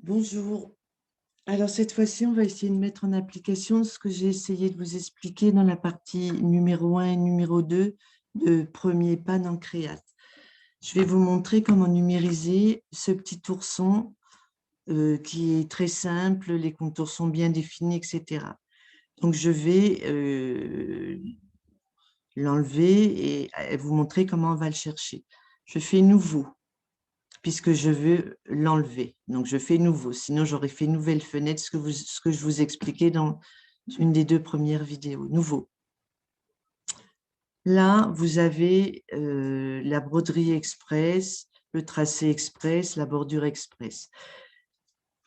Bonjour. Alors cette fois-ci, on va essayer de mettre en application ce que j'ai essayé de vous expliquer dans la partie numéro 1 et numéro 2 de Premier pas dans Créate. Je vais vous montrer comment numériser ce petit ourson qui est très simple, les contours sont bien définis, etc. Donc je vais l'enlever et vous montrer comment on va le chercher. Je fais nouveau, puisque je veux l'enlever. Donc, je fais nouveau. Sinon, j'aurais fait nouvelle fenêtre, ce que je vous expliquais dans une des deux premières vidéos. Nouveau. Là, vous avez la broderie express, le tracé express, la bordure express.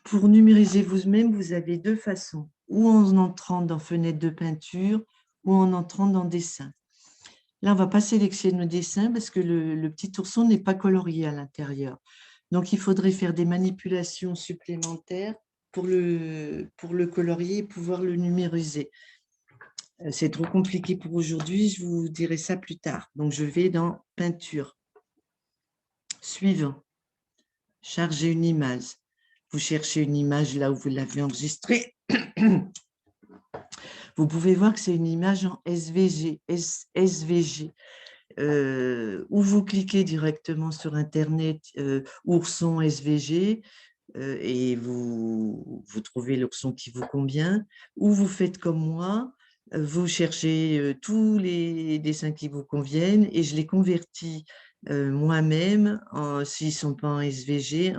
Pour numériser vous-même, vous avez deux façons, ou en entrant dans fenêtre de peinture, ou en entrant dans dessin. Là, on ne va pas sélectionner nos dessins parce que le petit ourson n'est pas colorié à l'intérieur. Donc, il faudrait faire des manipulations supplémentaires pour le colorier et pouvoir le numériser. C'est trop compliqué pour aujourd'hui, je vous dirai ça plus tard. Donc, je vais dans peinture. Suivant, charger une image. Vous cherchez une image là où vous l'avez enregistrée. Vous pouvez voir que c'est une image en SVG. Ou vous cliquez directement sur Internet ourson SVG et vous trouvez l'ourson qui vous convient, ou vous faites comme moi, vous cherchez tous les dessins qui vous conviennent et je les convertis moi-même, s'ils ne sont pas en SVG,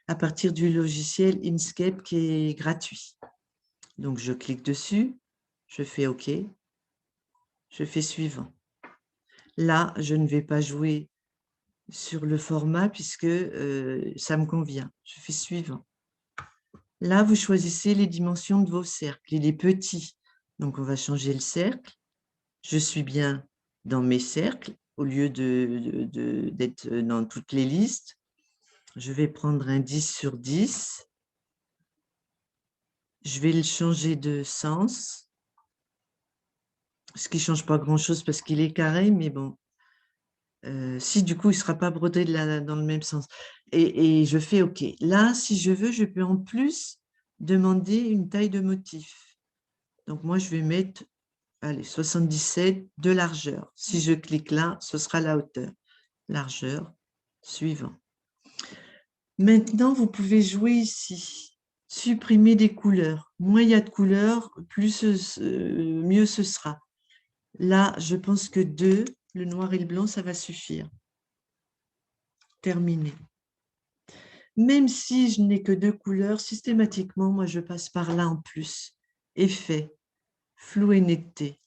à partir du logiciel Inkscape qui est gratuit. Donc, je clique dessus, je fais OK, je fais suivant. Là, je ne vais pas jouer sur le format puisque ça me convient. Je fais suivant. Là, vous choisissez les dimensions de vos cercles. Il est petit, donc on va changer le cercle. Je suis bien dans mes cercles au lieu d'être dans toutes les listes. Je vais prendre un 10 sur 10. Je vais le changer de sens, ce qui ne change pas grand-chose parce qu'il est carré, mais bon. Si du coup, il ne sera pas brodé dans le même sens. Et je fais OK. Là, si je veux, je peux en plus demander une taille de motif. Donc, moi, je vais mettre allez, 77 de largeur. Si je clique là, ce sera la hauteur. Largeur, suivant. Maintenant, vous pouvez jouer ici. Supprimer des couleurs. Moins il y a de couleurs, mieux ce sera. Là, je pense que 2, le noir et le blanc, ça va suffire. Terminé. Même si je n'ai que 2 couleurs, systématiquement, moi, je passe par là en plus. Effet, flou et netteté.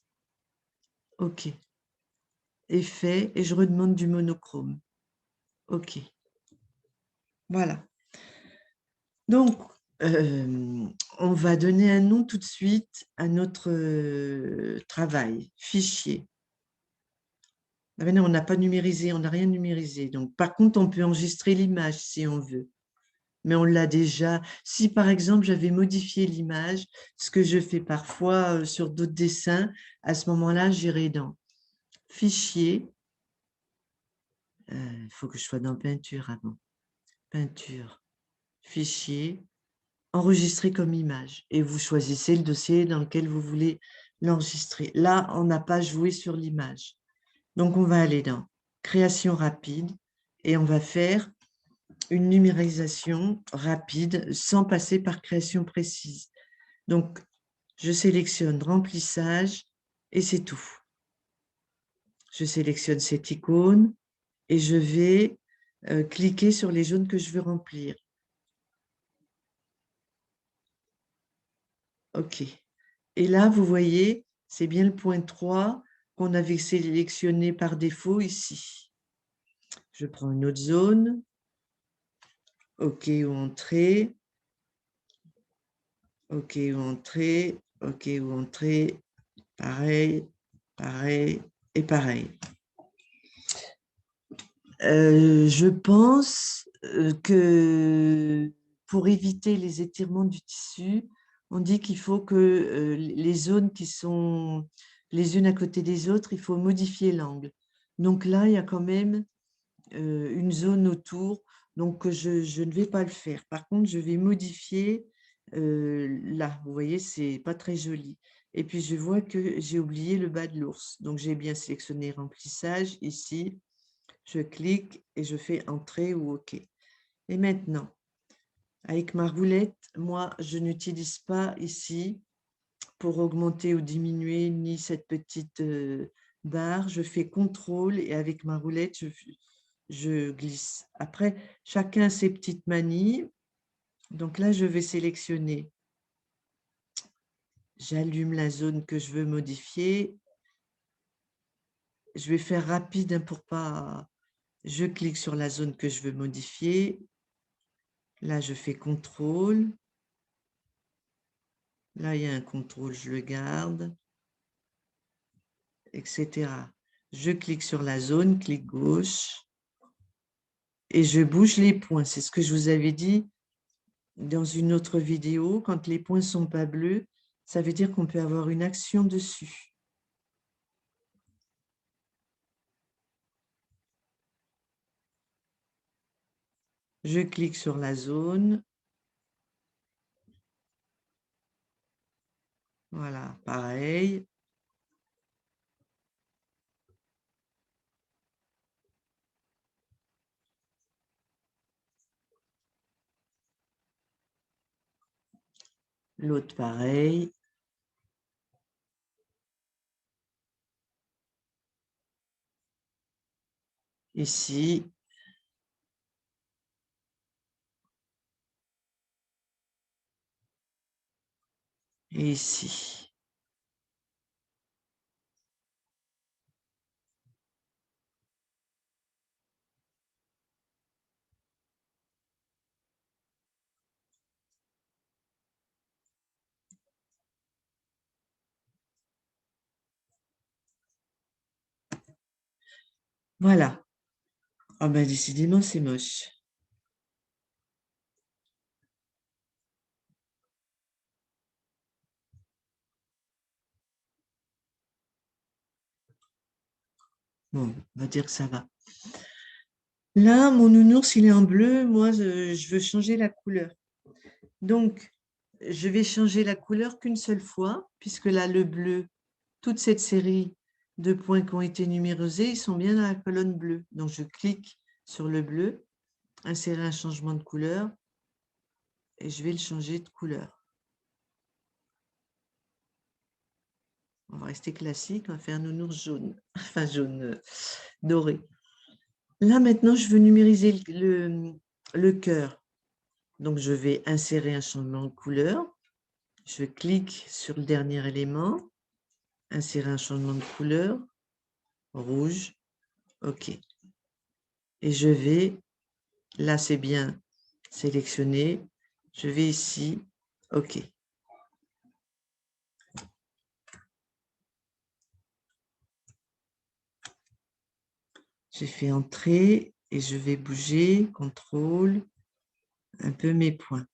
OK. Effet, et je redemande du monochrome. OK. Voilà. Donc, on va donner un nom tout de suite à notre travail, fichier. Ah ben non, on n'a pas numérisé, on n'a rien numérisé. Donc, par contre, on peut enregistrer l'image si on veut. Mais on l'a déjà. Si, par exemple, j'avais modifié l'image, ce que je fais parfois sur d'autres dessins, à ce moment-là, j'irai dans Fichier. Il faut que je sois dans Peinture avant. Peinture, Fichier, Enregistrer comme image. Et vous choisissez le dossier dans lequel vous voulez l'enregistrer. Là, on n'a pas joué sur l'image. Donc, on va aller dans Création rapide et on va faire une numérisation rapide sans passer par création précise. Donc, je sélectionne remplissage et c'est tout. Je sélectionne cette icône et je vais cliquer sur les jaunes que je veux remplir. OK. Et là, vous voyez, c'est bien le point 3 qu'on avait sélectionné par défaut ici. Je prends une autre zone. OK ou entrée. OK ou entrée. OK ou entrée. Pareil, pareil et pareil. Je pense que pour éviter les étirements du tissu, on dit qu'il faut que les zones qui sont les unes à côté des autres, il faut modifier l'angle. Donc là, il y a quand même une zone autour. Donc, je ne vais pas le faire. Par contre, je vais modifier là. Vous voyez, c'est pas très joli. Et puis, je vois que j'ai oublié le bas de l'ours. Donc, j'ai bien sélectionné remplissage. Ici, je clique et je fais Entrée ou OK. Et maintenant, avec ma roulette, moi, je n'utilise pas ici pour augmenter ou diminuer ni cette petite barre. Je fais CTRL et avec ma roulette, je glisse. Après, chacun ses petites manies. Donc là, je vais sélectionner. J'allume la zone que je veux modifier. Je vais faire rapide hein, pour pas... Je clique sur la zone que je veux modifier. Là, je fais CTRL. Là, il y a un CTRL, je le garde, etc. Je clique sur la zone, clic gauche, et je bouge les points. C'est ce que je vous avais dit dans une autre vidéo. Quand les points ne sont pas bleus, ça veut dire qu'on peut avoir une action dessus. Je clique sur la zone. Voilà, pareil. L'autre, pareil. Ici. Et ici. Voilà. Ah ben, décidément, c'est moche. Bon, on va dire que ça va. Là, mon nounours, il est en bleu. Moi, je veux changer la couleur. Donc, je vais changer la couleur qu'une seule fois, puisque là, le bleu, toute cette série de points qui ont été numérosés, ils sont bien dans la colonne bleue. Donc, je clique sur le bleu, insérer un changement de couleur, et je vais le changer de couleur. On va rester classique, on va faire un nounours jaune, enfin jaune doré. Là, maintenant, je veux numériser le cœur. Donc, je vais insérer un changement de couleur. Je clique sur le dernier élément, insérer un changement de couleur, rouge, OK. Et je vais, là c'est bien sélectionné, je vais ici, OK. J'ai fait entrer et je vais bouger, contrôle, un peu mes points.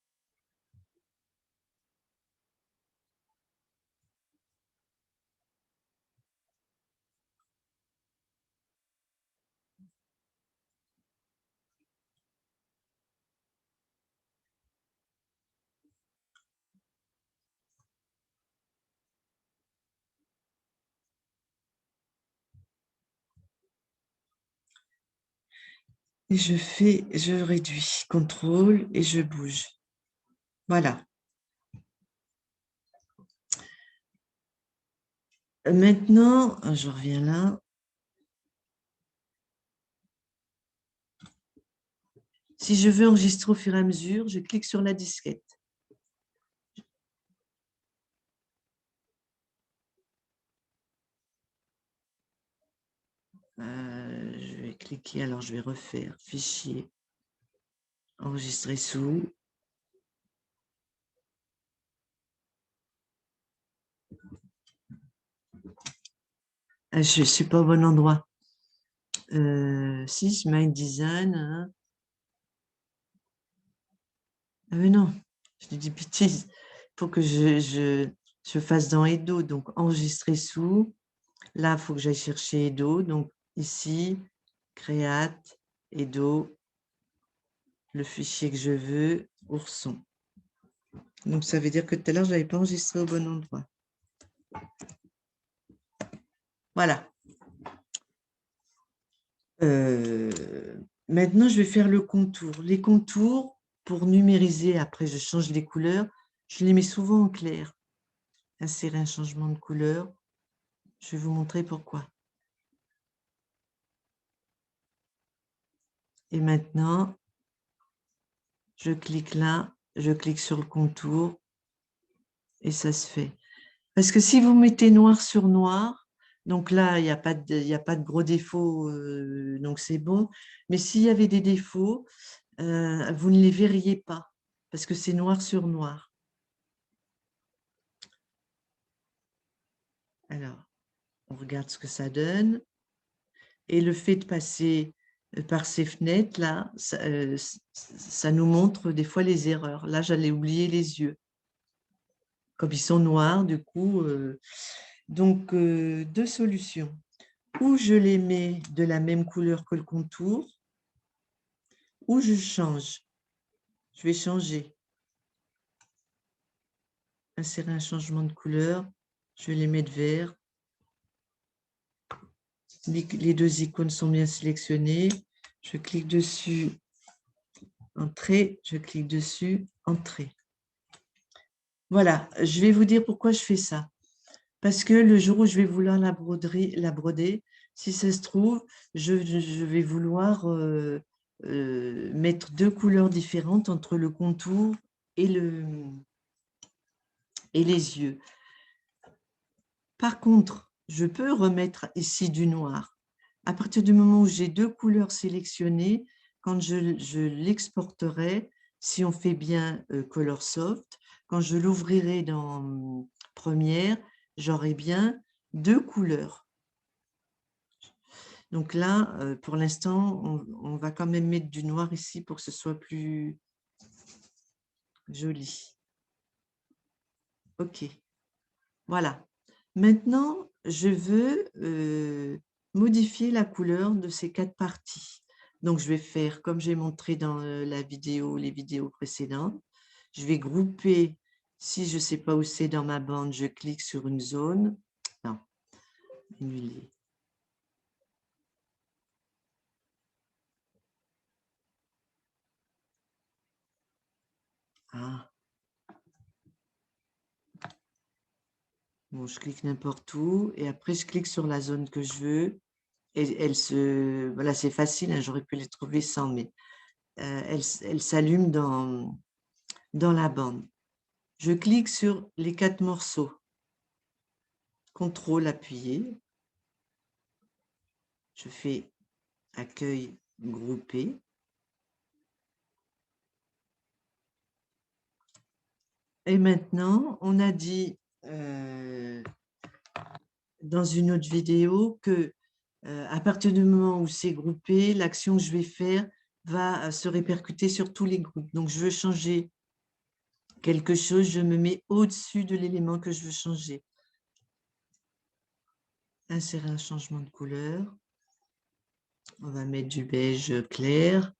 Et je réduis, contrôle et je bouge. Voilà. Maintenant, je reviens là. Si je veux enregistrer au fur et à mesure, je clique sur la disquette. Je vais cliquer, alors je vais refaire fichier, enregistrer sous. Je ne suis pas au bon endroit. Si, Smile Design. Hein. Ah mais non, je dis bêtise. Il faut que je fasse dans Edo. Donc, enregistrer sous. Là, il faut que j'aille chercher Edo. Donc, ici, Create, Edo. le fichier que je veux, ourson. Donc, ça veut dire que tout à l'heure, je n'avais pas enregistré au bon endroit. Voilà. Maintenant, je vais faire le contour. Les contours, pour numériser, après, je change les couleurs. Je les mets souvent en clair. Insérer un changement de couleur. Je vais vous montrer pourquoi. Et maintenant, je clique là, je clique sur le contour et ça se fait. Parce que si vous mettez noir sur noir, donc là, il n'y a pas de gros défauts, donc c'est bon. Mais s'il y avait des défauts, vous ne les verriez pas parce que c'est noir sur noir. Alors, on regarde ce que ça donne. Et le fait de passer par ces fenêtres-là, ça nous montre des fois les erreurs. Là, j'allais oublier les yeux. Comme ils sont noirs, du coup. Donc, deux solutions. Ou je les mets de la même couleur que le contour, ou je change. Je vais changer. Insérer un changement de couleur. Je vais les mettre vert. Les deux icônes sont bien sélectionnées. Je clique dessus, entrée. Je clique dessus, entrée. Voilà, je vais vous dire pourquoi je fais ça. Parce que le jour où je vais vouloir la broder, si ça se trouve, je vais vouloir mettre deux couleurs différentes entre le contour et les yeux. Par contre, je peux remettre ici du noir. À partir du moment où j'ai deux couleurs sélectionnées, quand je l'exporterai, si on fait bien Colorsoft, quand je l'ouvrirai dans Premiere, j'aurai bien deux couleurs. Donc là, pour l'instant, on va quand même mettre du noir ici pour que ce soit plus joli. OK. Voilà. Maintenant, je veux modifier la couleur de ces quatre parties. Donc, je vais faire, comme j'ai montré dans les vidéos précédentes, je vais grouper, si je ne sais pas où c'est dans ma bande, je clique sur une zone. Non, annuler. Ah. Bon, je clique n'importe où et après, je clique sur la zone que je veux. Et voilà, c'est facile, hein, j'aurais pu les trouver sans, mais elle s'allume dans la bande. Je clique sur les quatre morceaux. CTRL appuyé. Je fais accueil groupé. Et maintenant, on a dit dans une autre vidéo que à partir du moment où c'est groupé, l'action que je vais faire va se répercuter sur tous les groupes. Donc, je veux changer quelque chose, je me mets au-dessus de l'élément que je veux changer. Insérer un changement de couleur. On va mettre du beige clair.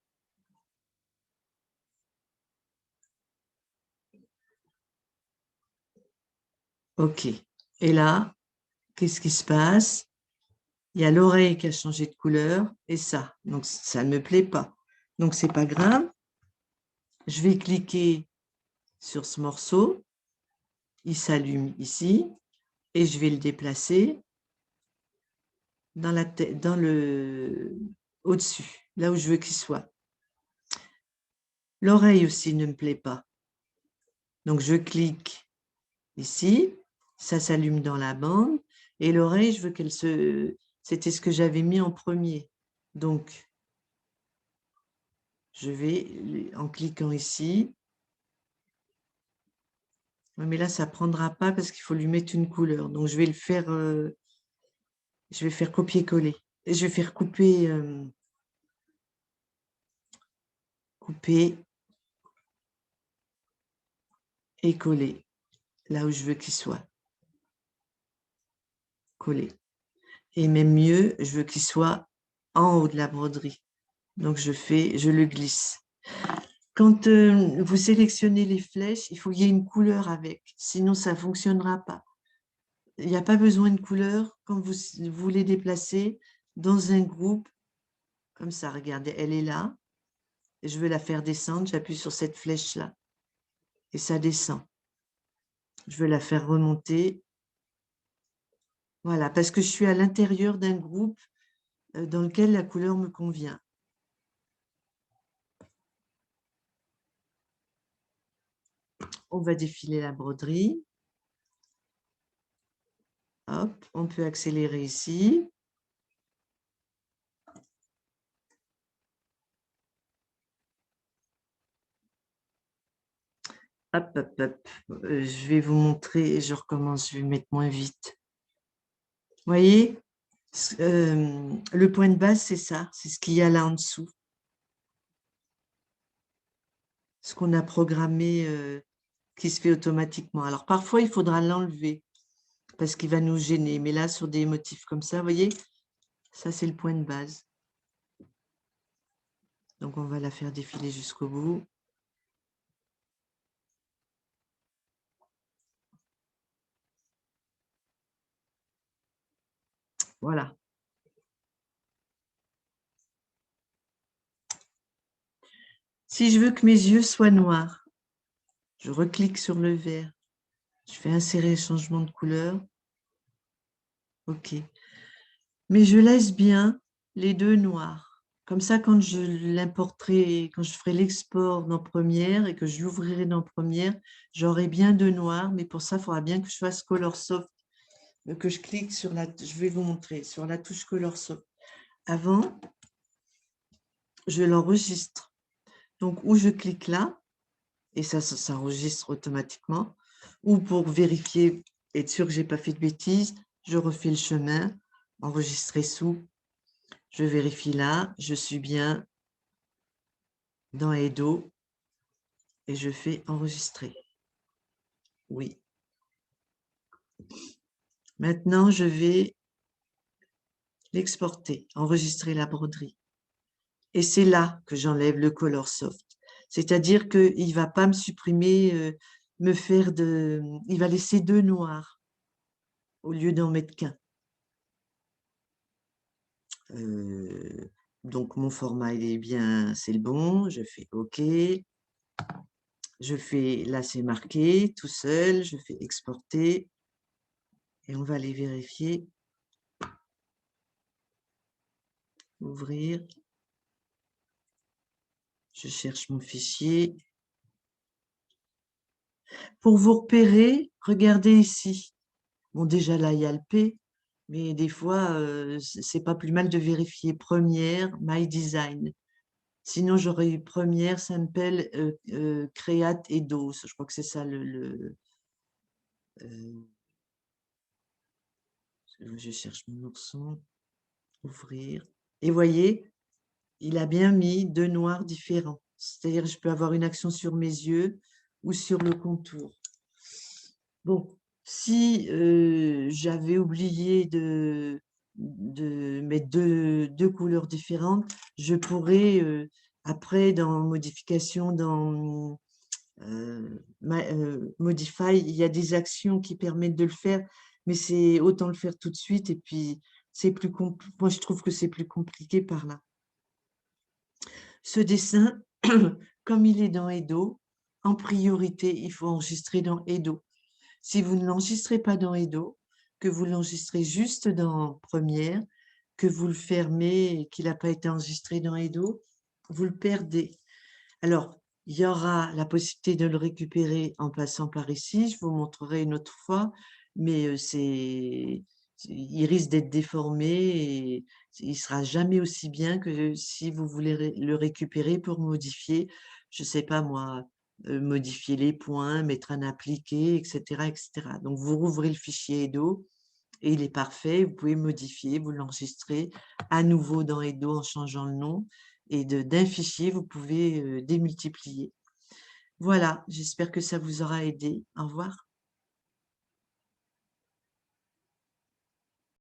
OK. Et là, qu'est-ce qui se passe? Il y a l'oreille qui a changé de couleur et ça. Donc, ça ne me plaît pas. Donc, ce n'est pas grave. Je vais cliquer sur ce morceau. Il s'allume ici et je vais le déplacer dans le au-dessus, là où je veux qu'il soit. L'oreille aussi ne me plaît pas. Donc, je clique ici. Ça s'allume dans la bande. Et l'oreille, je veux qu'elle se... C'était ce que j'avais mis en premier. Donc, je vais, en cliquant ici, mais là, ça ne prendra pas parce qu'il faut lui mettre une couleur. Donc, je vais le faire, je vais faire copier-coller. Et je vais faire couper, couper et coller là où je veux qu'il soit. Coller. Et même mieux, je veux qu'il soit en haut de la broderie. Donc, je le glisse. Quand vous sélectionnez les flèches, il faut qu'il y ait une couleur avec, sinon ça ne fonctionnera pas. Il n'y a pas besoin de couleur quand vous les déplacez dans un groupe, comme ça, regardez, elle est là, et je veux la faire descendre, j'appuie sur cette flèche-là, et ça descend. Je veux la faire remonter, voilà, parce que je suis à l'intérieur d'un groupe dans lequel la couleur me convient. On va défiler la broderie. Hop, on peut accélérer ici. Hop, hop, hop. Je vais vous montrer et je recommence, je vais mettre moins vite. Vous voyez, le point de base, c'est ça, c'est ce qu'il y a là en dessous. Ce qu'on a programmé qui se fait automatiquement. Alors, parfois, il faudra l'enlever parce qu'il va nous gêner. Mais là, sur des motifs comme ça, vous voyez, ça, c'est le point de base. Donc, on va la faire défiler jusqu'au bout. Voilà. Si je veux que mes yeux soient noirs, je reclique sur le vert. Je fais insérer changement de couleur. OK. Mais je laisse bien les deux noirs. Comme ça, quand je l'importerai, quand je ferai l'export dans Première et que je l'ouvrirai dans Première, j'aurai bien deux noirs. Mais pour ça, il faudra bien que je fasse Color Soft, que je clique sur la, je vais vous montrer, sur la touche Color Soft. Avant, je l'enregistre. Donc, où je clique là, et ça enregistre automatiquement, ou pour vérifier, être sûr que je n'ai pas fait de bêtises, je refais le chemin, enregistrer sous, je vérifie là, je suis bien dans Edo et je fais enregistrer. Oui. Maintenant, je vais l'exporter, enregistrer la broderie. Et c'est là que j'enlève le Color Soft. C'est-à-dire qu'il ne va pas me supprimer, me faire de... Il va laisser deux noirs au lieu d'en mettre qu'un. Donc, mon format, il est bien, c'est le bon. Je fais OK. Je fais, là, c'est marqué tout seul. Je fais exporter. Et on va aller vérifier. Ouvrir. Je cherche mon fichier. Pour vous repérer, regardez ici. Bon, déjà là, il y a le P, mais des fois, c'est pas plus mal de vérifier Première, My Design. Sinon, j'aurais eu Première, Sample, Create et DOS. Je crois que c'est ça je cherche mon ourson. Ouvrir. Et voyez, il a bien mis deux noirs différents. C'est-à-dire que je peux avoir une action sur mes yeux ou sur le contour. Bon, si j'avais oublié de mettre deux couleurs différentes, je pourrais, après, dans modification, dans Modify, il y a des actions qui permettent de le faire, mais c'est autant le faire tout de suite. Et puis, c'est plus moi, je trouve que c'est plus compliqué par là. Ce dessin, comme il est dans Edo, en priorité, il faut enregistrer dans Edo. Si vous ne l'enregistrez pas dans Edo, que vous l'enregistrez juste dans Première, que vous le fermez et qu'il n'a pas été enregistré dans Edo, vous le perdez. Alors, il y aura la possibilité de le récupérer en passant par ici. Je vous montrerai une autre fois, mais il risque d'être déformé et il ne sera jamais aussi bien que si vous voulez le récupérer pour modifier, je ne sais pas moi, modifier les points, mettre un appliqué, etc., etc. Donc, vous rouvrez le fichier Edo et il est parfait. Vous pouvez modifier, vous l'enregistrez à nouveau dans Edo en changeant le nom. Et d'un fichier, vous pouvez démultiplier. Voilà, j'espère que ça vous aura aidé. Au revoir.